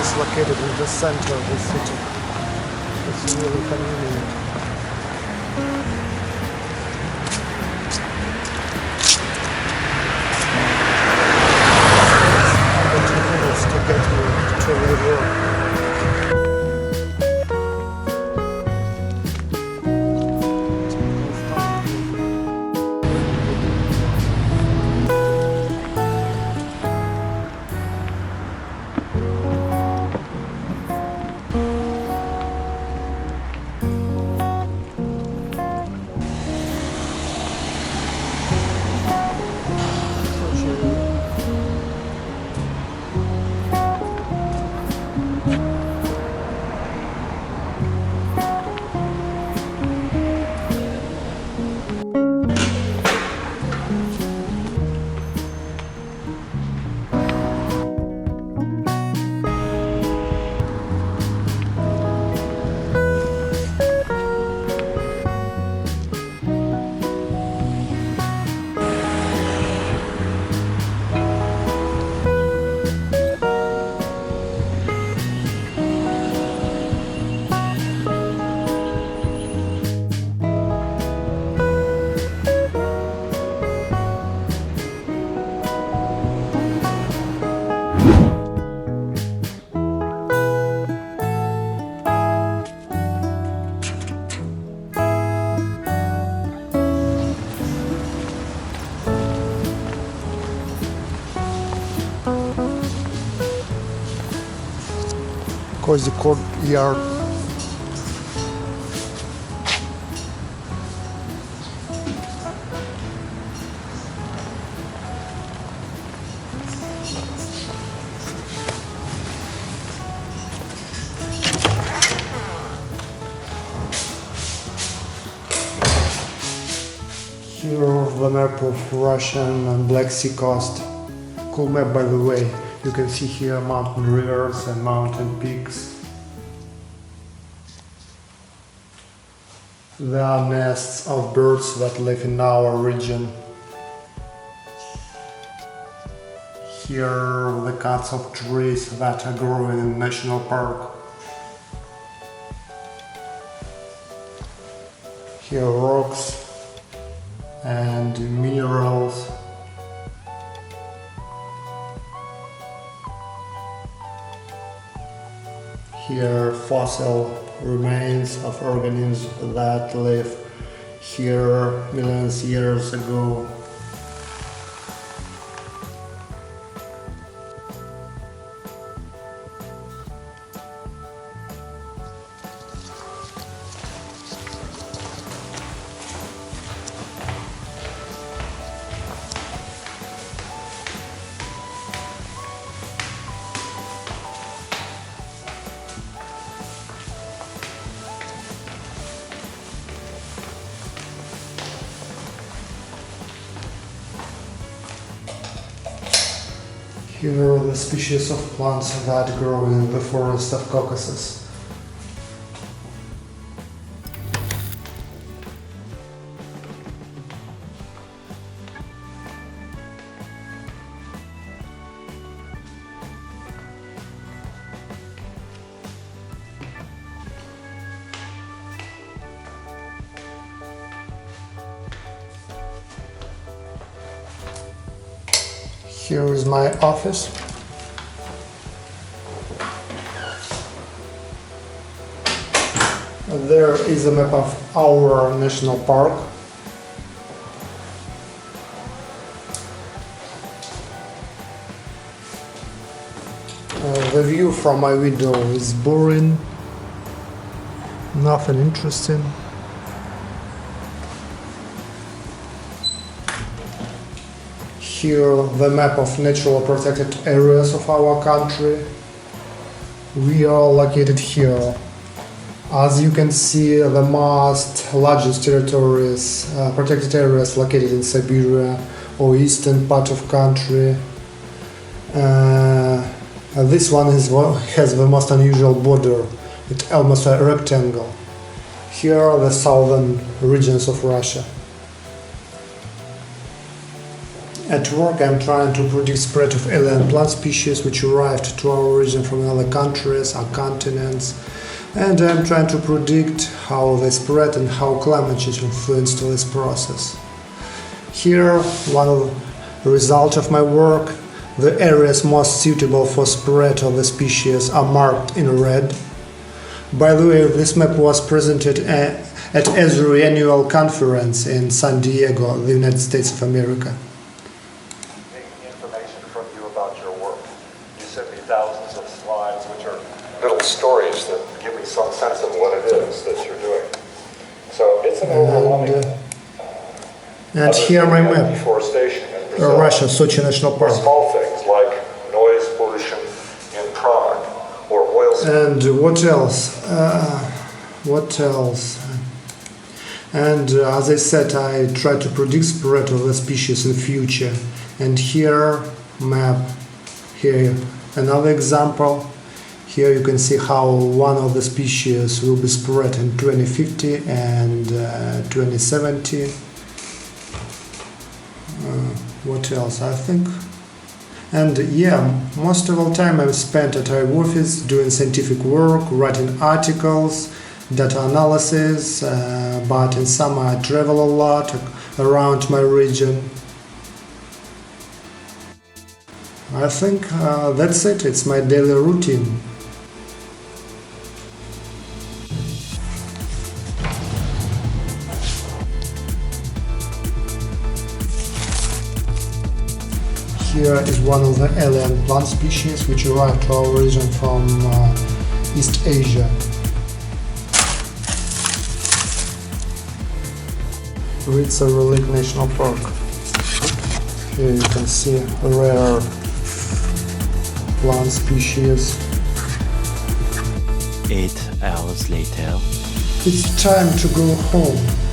It's located in the center of the city. It's really convenient. Under 2 minutes to get me to the work. Cozy courtyard. Here the map of Russian and Black Sea coast. Cool map, by the way. You can see here mountain rivers and mountain peaks. There are nests of birds that live in our region. Here are the cuts of trees that are growing in national park. Here are rocks and minerals. Here fossil remains of organisms that lived here millions of years ago. Here are the species of plants that grow in the forest of Caucasus. Here is my office. There is a map of our national park. The view from my window is boring, nothing interesting. Here the map of natural protected areas of our country. We are located here. As you can see, the most largest territories, protected areas located in Siberia or eastern part of country. This one has the most unusual border. It's almost a rectangle. Here are the southern regions of Russia. At work I'm trying to predict spread of alien plant species which arrived to our region from other countries or continents, and I'm trying to predict how they spread and how climate change influenced this process. Here, one of the result of my work, the areas most suitable for spread of the species are marked in red. By the way, this map was presented at Esri Annual Conference in San Diego, the United States of America. Information from you about your work. You sent me thousands of slides, which are little stories that give me some sense of what it is that you're doing. So it's an overwhelming. And here my map. Deforestation in Brazil. Russia, Sochi National Park. Small things like noise pollution in Prague or oil. And what else? What else? And as I said, I try to predict spread of the species in future. And here, map. Here, another example. Here you can see how one of the species will be spread in 2050 and 2070. What else? I think. And yeah, most of the time I'm spent at our office doing scientific work, writing articles, data analysis, but in summer I travel a lot around my region. I think that's it. It's my daily routine. Here is one of the alien plant species which arrived to our region from East Asia. Ritzer Lake National Park. Here you can see rare plant species. 8 hours later. It's time to go home.